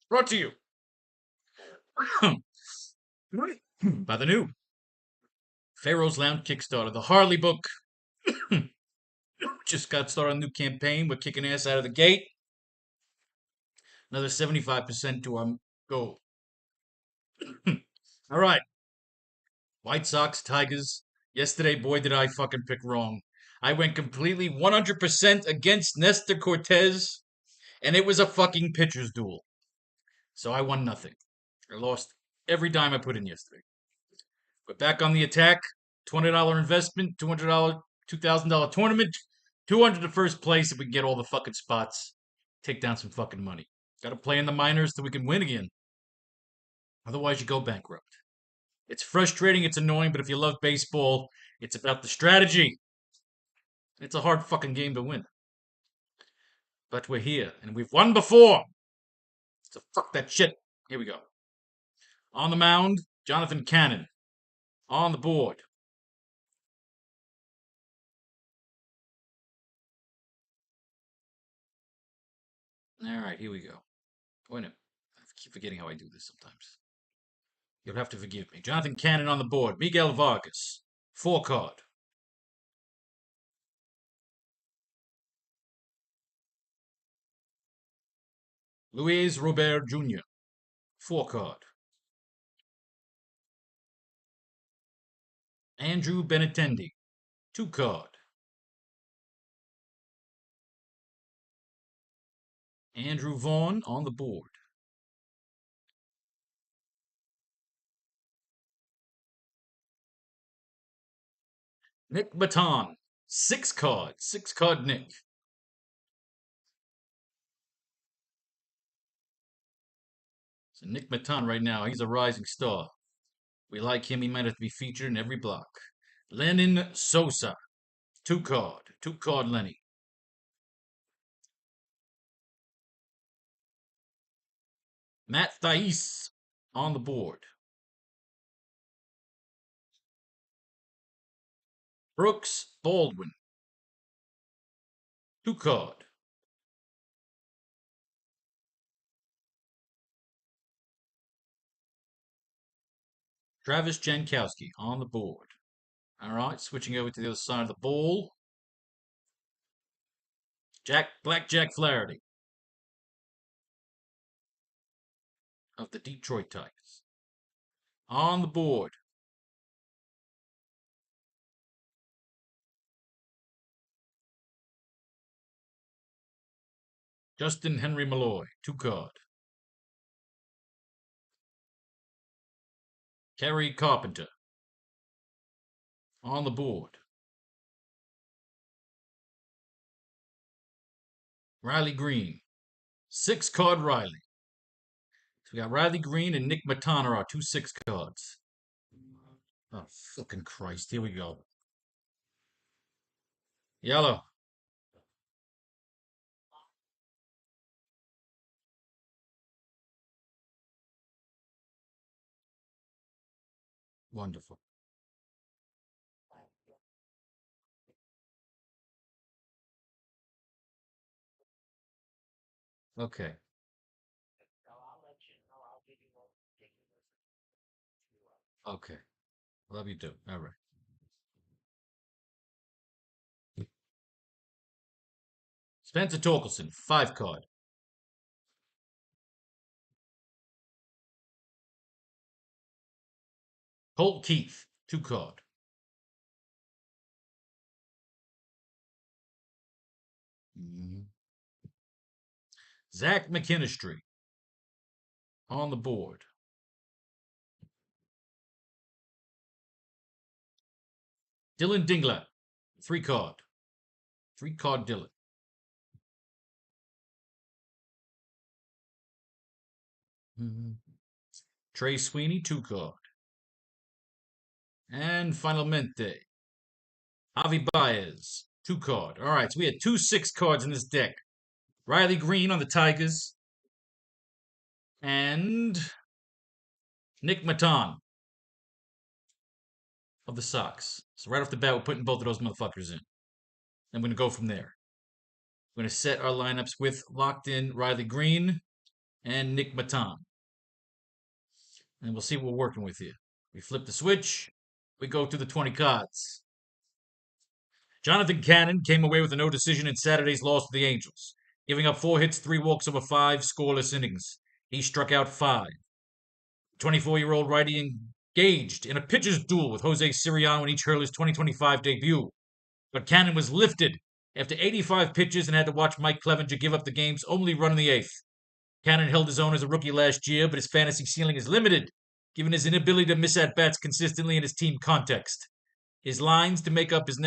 Brought to you by the new Faro's Lounge Kickstarter, the Harley book. Just got started on a new campaign. We're kicking ass out of the gate. Another 75% to our goal. All right. White Sox, Tigers. Yesterday, boy, did I fucking pick wrong. I went completely 100% against Nestor Cortez, and it was a fucking pitcher's duel. So I won nothing. I lost every dime I put in yesterday. But back on the attack. $20 investment, $200, $2,000 tournament, 200 to first place if we can get all the fucking spots, take down some fucking money. Got to play in the minors so we can win again. Otherwise, you go bankrupt. It's frustrating, it's annoying, but if you love baseball, it's about the strategy. It's a hard fucking game to win. But we're here, and we've won before. So fuck that shit. Here we go. On the mound, Jonathan Cannon. On the board, all right, here we go. Wait a minute. I keep forgetting how I do this sometimes. You'll have to forgive me. Jonathan Cannon on the board. Miguel Vargas. 4 card. Luis Robert Jr. 4 card. Andrew Benintendi. 2 card. Andrew Vaughn on the board. Nick Baton. 6 card. 6 card Nick. So Nick Baton right now, he's a rising star. We like him. He might have to be featured in every block. Lennon Sosa. 2 card. 2 card Lenny. Matt Thais on the board. Brooks Baldwin. 2 card. Travis Jankowski on the board. All right, switching over to the other side of the ball. Blackjack Flaherty of the Detroit Tigers. On the board. Justin Henry Malloy, 2 card. Kerry Carpenter. On the board. Riley Green. 6 card Riley. So we got Riley Green and Nick Matana, our 2 6 cards. Oh, fucking Christ. Here we go. Yellow. Wonderful. Okay. Okay. Love you too. All right. Spencer Torkelson, 5 card. Colt Keith, 2 card. Zach McKinstry on the board. Dylan Dingler, 3 card. 3 card Dylan. Trey Sweeney, 2 card. And finalmente, Javi Baez, 2 card. All right, so we had 2 6 cards in this deck. Riley Green on the Tigers. And Nick Matan of the Sox. So right off the bat, we're putting both of those motherfuckers in. I'm going to go from there. We're going to set our lineups with locked in Riley Green and Nick Maton. And we'll see what we're working with here. We flip the switch. We go through the 20 cards. Jonathan Cannon came away with a no decision in Saturday's loss to the Angels, giving up 4 hits, 3 walks over 5 scoreless innings. He struck out 5. 24-year-old righty engaged in a pitcher's duel with Jose Siriano in each hurler's 2025 debut. But Cannon was lifted after 85 pitches and had to watch Mike Clevenger give up the game's only run in the 8th. Cannon held his own as a rookie last year, but his fantasy ceiling is limited, given his inability to miss at-bats consistently in his team context. He lines up to make his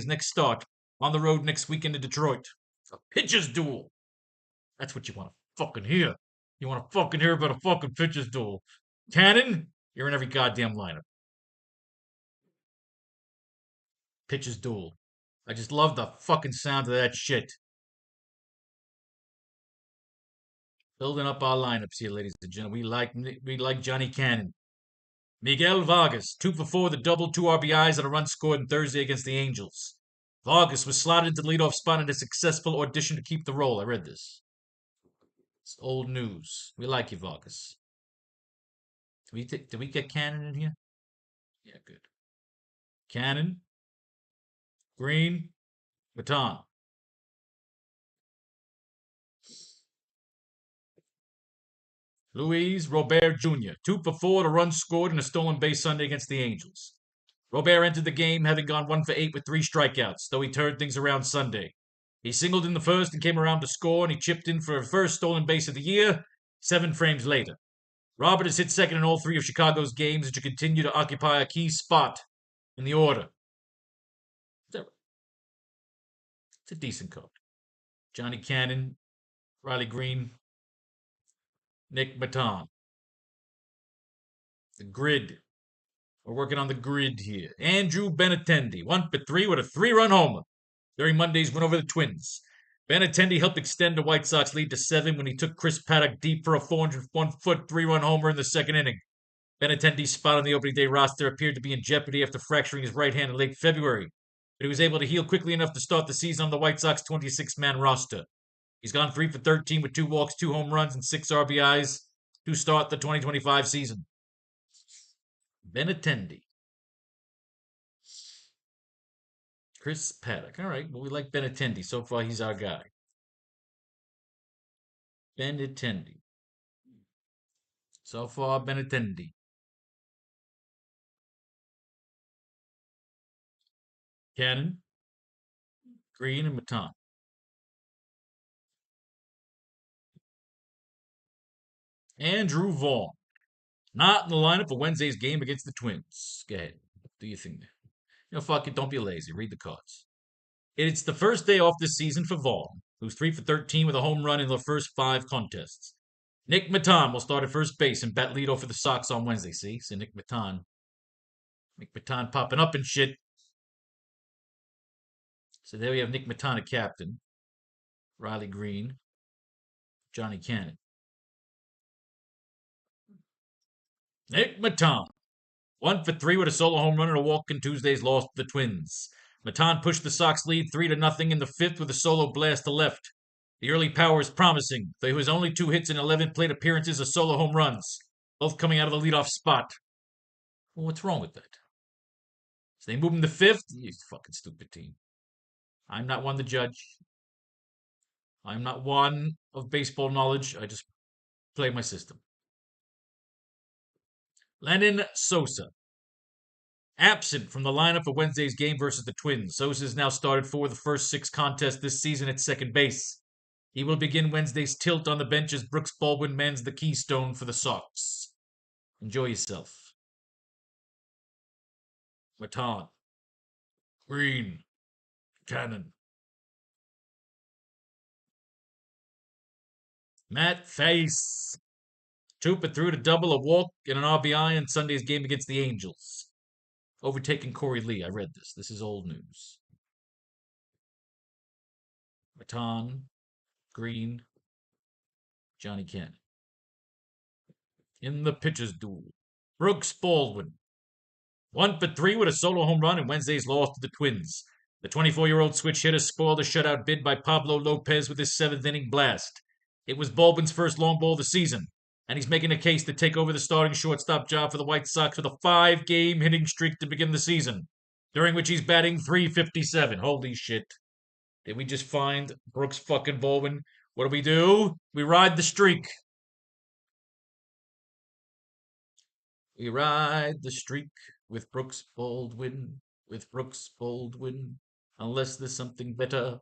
next start on the road next weekend in Detroit. A pitcher's duel. That's what you want to fucking hear. You want to fucking hear about a fucking pitcher's duel. Cannon, you're in every goddamn lineup. Pitcher's duel. I just love the fucking sound of that shit. Building up our lineups here, ladies and gentlemen. We like Johnny Cannon. Miguel Vargas, 2 for 4, the double, 2 RBIs, and a run scored on Thursday against the Angels. Vargas was slotted into the leadoff spot in a successful audition to keep the role. I read this. It's old news. We like you, Vargas. Did we get Cannon in here? Yeah, good. Cannon, Green, Baton. Luis Robert Jr., 2 for 4, a run scored and a stolen base Sunday against the Angels. Robert entered the game having gone 1 for 8 with 3 strikeouts, though he turned things around Sunday. He singled in the first and came around to score, and he chipped in for a first stolen base of the year 7 frames later. Robert has hit second in all 3 of Chicago's games and should continue to occupy a key spot in the order. It's a decent card. Johnny Cannon, Riley Green, Nick Maton. The grid. We're working on the grid here. Andrew Benintendi, 1 for 3 with a 3-run homer during Monday's win over the Twins. Benintendi helped extend the White Sox lead to 7 when he took Chris Paddock deep for a 401-foot 3-run homer in the second inning. Benintendi's spot on the opening day roster appeared to be in jeopardy after fracturing his right hand in late February, but he was able to heal quickly enough to start the season on the White Sox 26-man roster. He's gone 3 for 13 with 2 walks, 2 home runs, and 6 RBIs to start the 2025 season. Benintendi. Chris Paddock. All right, well, we like Benintendi. So far, he's our guy. Benintendi. So far, Benintendi. Cannon, Green, and Maton. Andrew Vaughn. Not in the lineup for Wednesday's game against the Twins. Go ahead. Do your thing there. Fuck it. Don't be lazy. Read the cards. It's the first day off this season for Vaughn, who's 3 for 13 with a home run in the first 5 contests. Nick Maton will start at first base and bat leadoff for the Sox on Wednesday. See? So Nick Maton popping up and shit. So there we have Nick Maton, a captain. Riley Green. Johnny Cannon. Nick Maton, 1 for 3 with a solo home run and a walk in Tuesday's loss to the Twins. Maton pushed the Sox lead 3-0 in the 5th with a solo blast to left. The early power is promising, though his only 2 hits in 11 plate appearances are solo home runs, both coming out of the leadoff spot. Well, what's wrong with that? So they move him to 5th? You fucking stupid team. I'm not one to judge. I'm not one of baseball knowledge. I just play my system. Lenyn Sosa. Absent from the lineup for Wednesday's game versus the Twins. Sosa has now started 4 of the first 6 contests this season at second base. He will begin Wednesday's tilt on the bench as Brooks Baldwin mans the keystone for the Sox. Enjoy yourself. Maton. Green. Cannon. Matt Face. 2 for 3 to double, a walk, and an RBI in Sunday's game against the Angels. Overtaking Corey Lee. I read this. This is old news. Maton, Green, Johnny Cannon. In the pitcher's duel, Brooks Baldwin. 1 for 3 with a solo home run in Wednesday's loss to the Twins. The 24-year-old switch hitter spoiled a shutout bid by Pablo Lopez with his 7th inning blast. It was Baldwin's first long ball of the season, and he's making a case to take over the starting shortstop job for the White Sox with a 5-game hitting streak to begin the season, during which he's batting .357. Holy shit. Did we just find Brooks fucking Baldwin? What do? We ride the streak. We ride the streak with Brooks Baldwin, unless there's something better.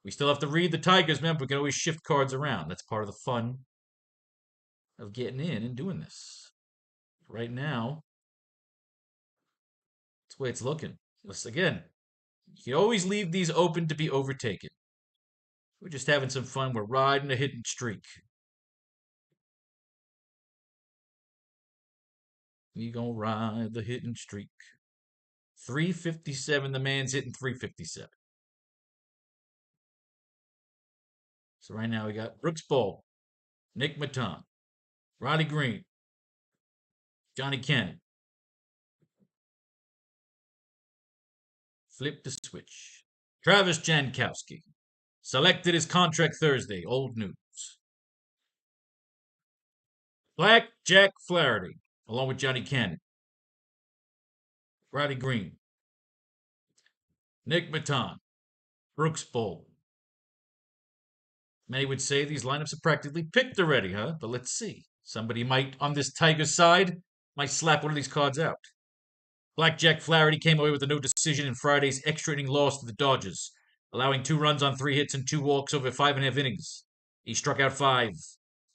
We still have to read the Tigers, man. We can always shift cards around. That's part of the fun of getting in and doing this. Right now, that's the way it's looking. Again, you can always leave these open to be overtaken. We're just having some fun. We're riding a hitting streak. We gonna ride the hitting streak. 357. The man's hitting 357. So right now we got Brooks Ball, Nick Maton, Riley Green, Johnny Cannon. Flip the switch. Travis Jankowski. Selected his contract Thursday. Old news. Black Jack Flaherty, along with Johnny Cannon. Riley Green. Nick Maton. Brooks Ball. Many would say these lineups are practically picked already, huh? But let's see. Somebody might, on this Tigers side, might slap one of these cards out. Blackjack Flaherty came away with a no decision in Friday's extra inning loss to the Dodgers, allowing 2 runs on 3 hits and 2 walks over 5.5 innings. He struck out 5.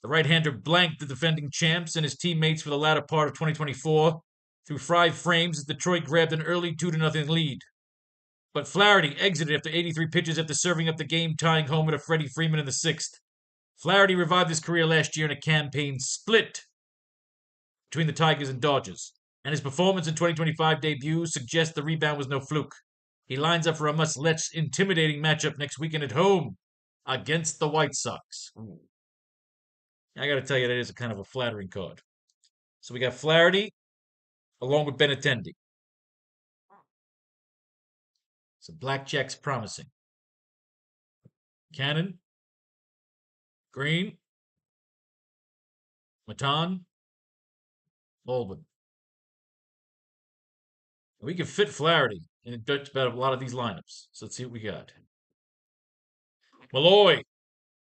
The right-hander blanked the defending champs and his teammates for the latter part of 2024. Through 5 frames, Detroit grabbed an early 2-0 lead. But Flaherty exited after 83 pitches after serving up the game-tying homer to Freddie Freeman in the 6th. Flaherty revived his career last year in a campaign split between the Tigers and Dodgers, and his performance in 2025 debut suggests the rebound was no fluke. He lines up for a much less intimidating matchup next weekend at home against the White Sox. Ooh. I got to tell you, that is a kind of a flattering card. So we got Flaherty along with Benintendi. So Blackjack's promising. Cannon, Green, Maton, Baldwin. We can fit Flaherty in just about a lot of these lineups. So let's see what we got. Malloy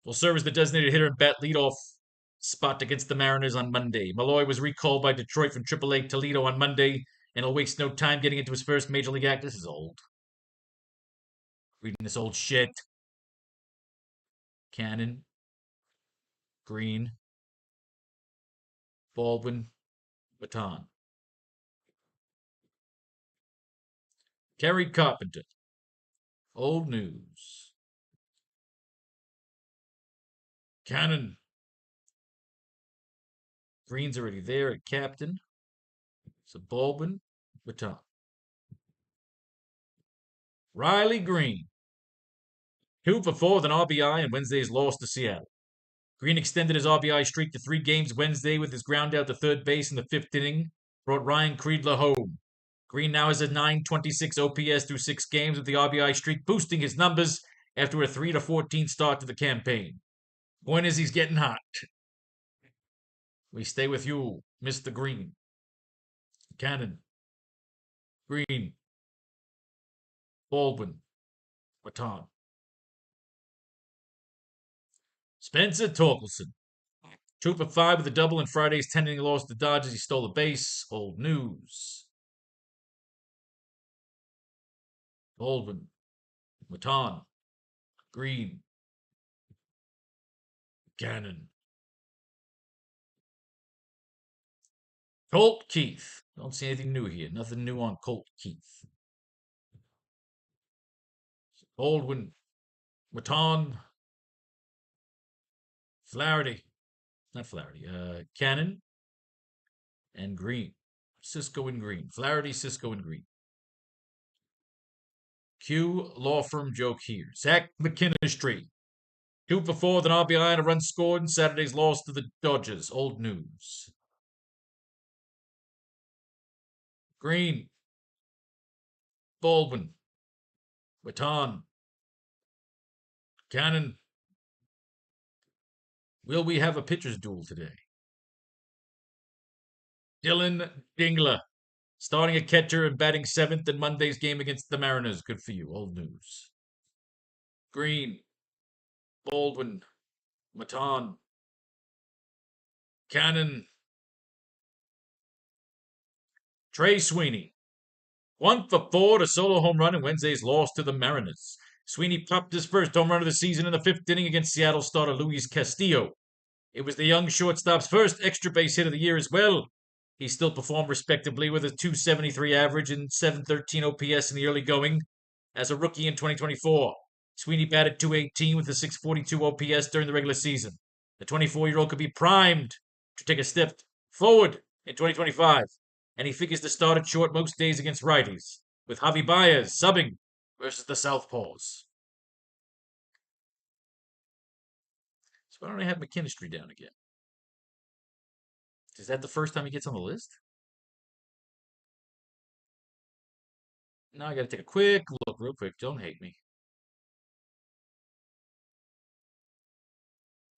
will serve as the designated hitter and bat leadoff spot against the Mariners on Monday. Malloy was recalled by Detroit from AAA Toledo on Monday and will waste no time getting into his first major league act. This is old. Reading this old shit. Cannon, Green, Baldwin, Maton. Kerry Carpenter. Old news. Cannon. Green's already there at captain. So Baldwin, Maton. Riley Green. 2 for 4 with an RBI in Wednesday's loss to Seattle. Green extended his RBI streak to 3 games Wednesday with his ground out to third base in the 5th inning, brought Ryan Creedler home. Green now has a .926 OPS through 6 games with the RBI streak boosting his numbers after a 3-14 start to the campaign. Point is, he's getting hot. We stay with you, Mr. Green. Cannon. Green. Baldwin. Maton. Spencer Torkelson. 2 for 5 with a double in Friday's 10-inning loss to the Dodgers. He stole a base. Old news. Baldwin. Maton. Green. Cannon. Colt Keith. Don't see anything new here. Nothing new on Colt Keith. Baldwin. Maton. Flaherty. Not Flaherty. Cannon. And Green. Cisco and Green. Flaherty, Cisco, and Green. Q Law Firm joke here. Zach McKinstry. 2 for 4 with an RBI and a run scored in Saturday's loss to the Dodgers. Old news. Green. Baldwin. Maton. Cannon. Will we have a pitcher's duel today? Dylan Dingler, starting at catcher and batting seventh in Monday's game against the Mariners. Good for you. Old news. Green, Baldwin, Maton, Cannon, Trey Sweeney. 1 for 4 to solo home run in Wednesday's loss to the Mariners. Sweeney popped his first home run of the season in the fifth inning against Seattle starter Luis Castillo. It was the young shortstop's first extra base hit of the year as well. He still performed respectably with a 273 average and 713 OPS in the early going. As a rookie in 2024, Sweeney batted 218 with a 642 OPS during the regular season. The 24-year-old could be primed to take a step forward in 2025, and he figures to start at short most days against righties, with Javi Baez subbing versus the Southpaws. So why don't I have McKinstry down again? Is that the first time he gets on the list? Now I got to take a quick look, real quick. Don't hate me.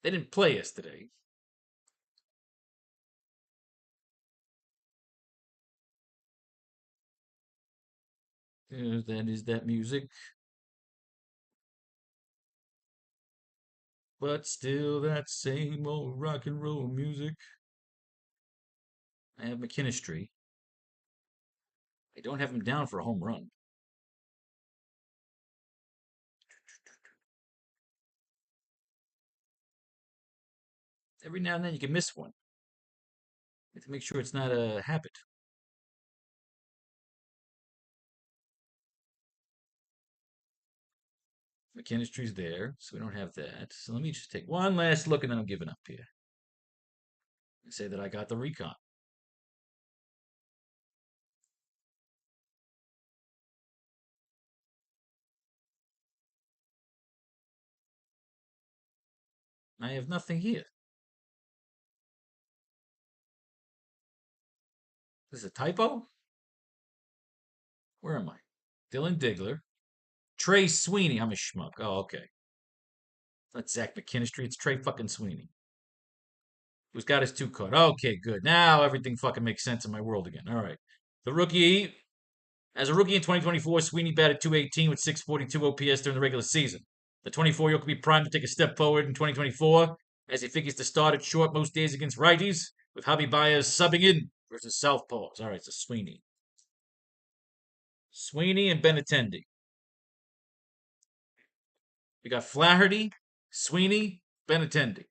They didn't play yesterday. That is that music. But still that same old rock and roll music. I have McKinstry. I don't have him down for a home run. Every now and then you can miss one. You have to make sure it's not a habit. McKinstry's there, so we don't have that. So let me just take one last look and then I'm giving up here. And say that I got the recon. I have nothing here. This is a typo? Where am I? Dylan Digler. Trey Sweeney. I'm a schmuck. Oh, okay. It's not Zach McKinstry. It's Trey fucking Sweeney. Who's got his 2 card. Okay, good. Now everything fucking makes sense in my world again. All right. The rookie, as a rookie in 2024, Sweeney batted 218 with 642 OPS during the regular season. The 24-year-old could be primed to take a step forward in 2024 as he figures to start at short most days against righties, with Javi Baez subbing in versus Southpaws. All right, so Sweeney. Sweeney and Benintendi. We got Flaherty, Sweeney, Benintendi.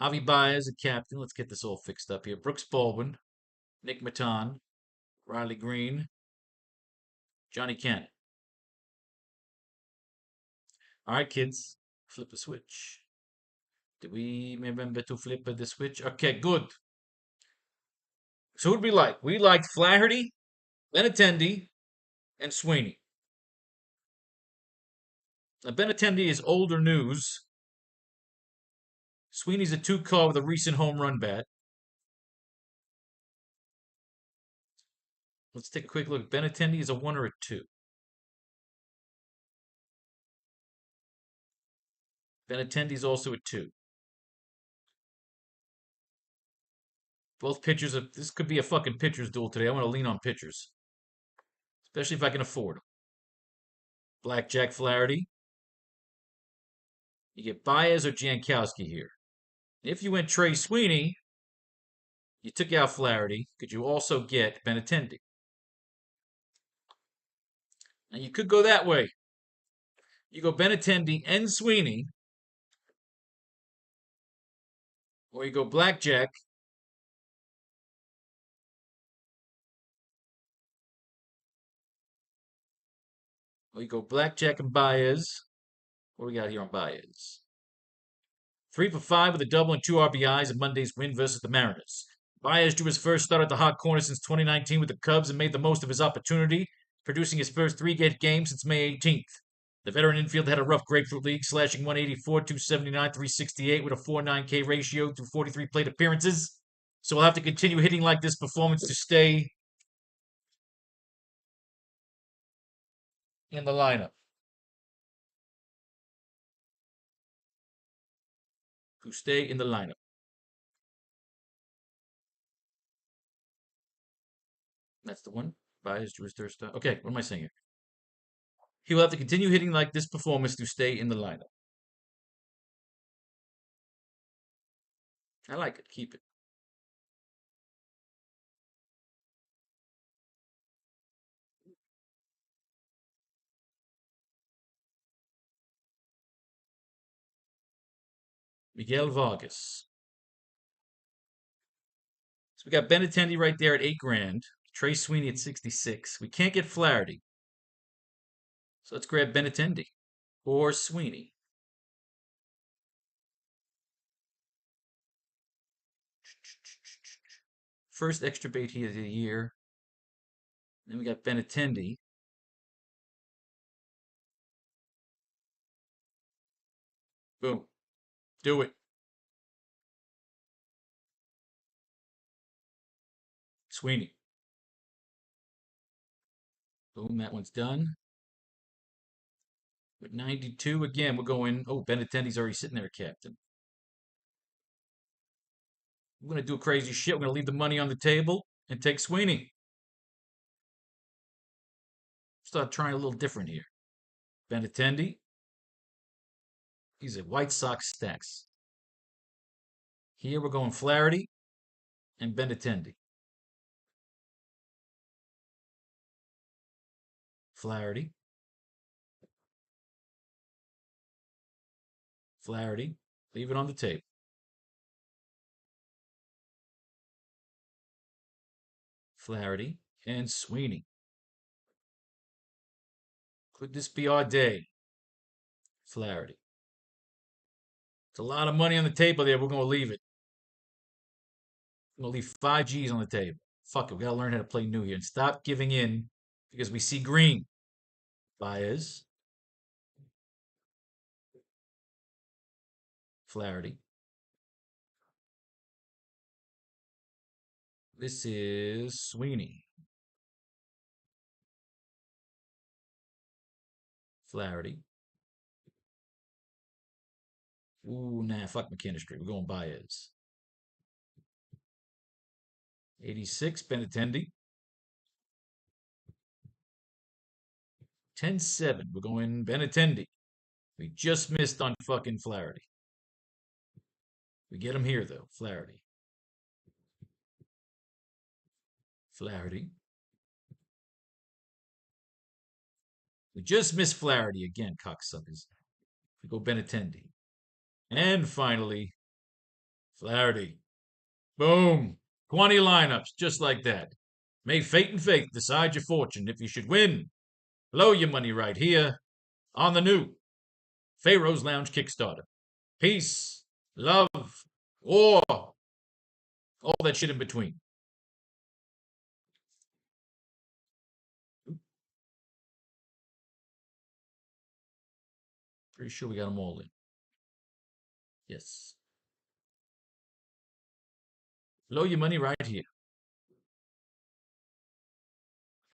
Javi Baez, a captain. Let's get this all fixed up here. Brooks Baldwin, Nick Maton, Riley Green, Johnny Cannon. All right, kids, flip a switch. Did we remember to flip the switch? Okay, good. So who'd we like? We liked Flaherty, Benintendi, and Sweeney. Now, Benintendi is older news. Sweeney's a 2 card with a recent home run bat. Let's take a quick look. Benintendi is a 1 or a 2. Benintendi is also a 2. Both pitchers. This could be a fucking pitcher's duel today. I want to lean on pitchers, especially if I can afford them. Blackjack Flaherty. You get Baez or Jankowski here. If you went Trey Sweeney, you took out Flaherty. Could you also get Benintendi? Now you could go that way. You go Benintendi and Sweeney, or you go Blackjack. Or you go Blackjack and Baez. What do we got here on Baez? 3 for 5 with a double and 2 RBIs in Monday's win versus the Mariners. Baez drew his first start at the hot corner since 2019 with the Cubs and made the most of his opportunity, producing his first 3-game game since May 18th. The veteran infield had a rough Grapefruit League, slashing 184, 279, 368 with a 4.9K ratio through 43 plate appearances. So we'll have to continue hitting like this performance to stay in the lineup. to stay in the lineup. That's the one. Baez drew his third start. Okay, what am I saying here? He will have to continue hitting like this performance to stay in the lineup. I like it. Keep it. Miguel Vargas. So we got Benintendi right there at 8 grand. Trey Sweeney at 66. We can't get Flaherty. So let's grab Benintendi or Sweeney. First extra bait here of the year. Then we got Benintendi. Boom. Do it. Sweeney. Boom, that one's done. With 92 again, we're going. Oh, Benintendi's already sitting there, Captain. We're going to do a crazy shit. We're going to leave the money on the table and take Sweeney. Start trying a little different here. Benintendi. He's at White Sox stacks. Here we're going Flaherty and Benintendi. Flaherty. Flaherty. Leave it on the table. Flaherty and Sweeney. Could this be our day? Flaherty. It's a lot of money on the table there. We're going to leave it. We're going to leave 5 G's on the table. Fuck it. We got to learn how to play new here and stop giving in because we see green. Baez. Flaherty. This is Sweeney. Flaherty. Ooh, nah, fuck McKinstry. We're going Baez. 86, Benintendi. 10-7. We're going Benintendi. We just missed on fucking Flaherty. We get him here, though. Flaherty. Flaherty. We just missed Flaherty again, cocksuckers. We go Benintendi. And finally, Flaherty. Boom. 20 lineups, just like that. May fate and faith decide your fortune if you should win. Blow your money right here on the new Faro's Lounge Kickstarter. Peace, love, war, all that shit in between. Pretty sure we got them all in. Yes. Blow your money right here.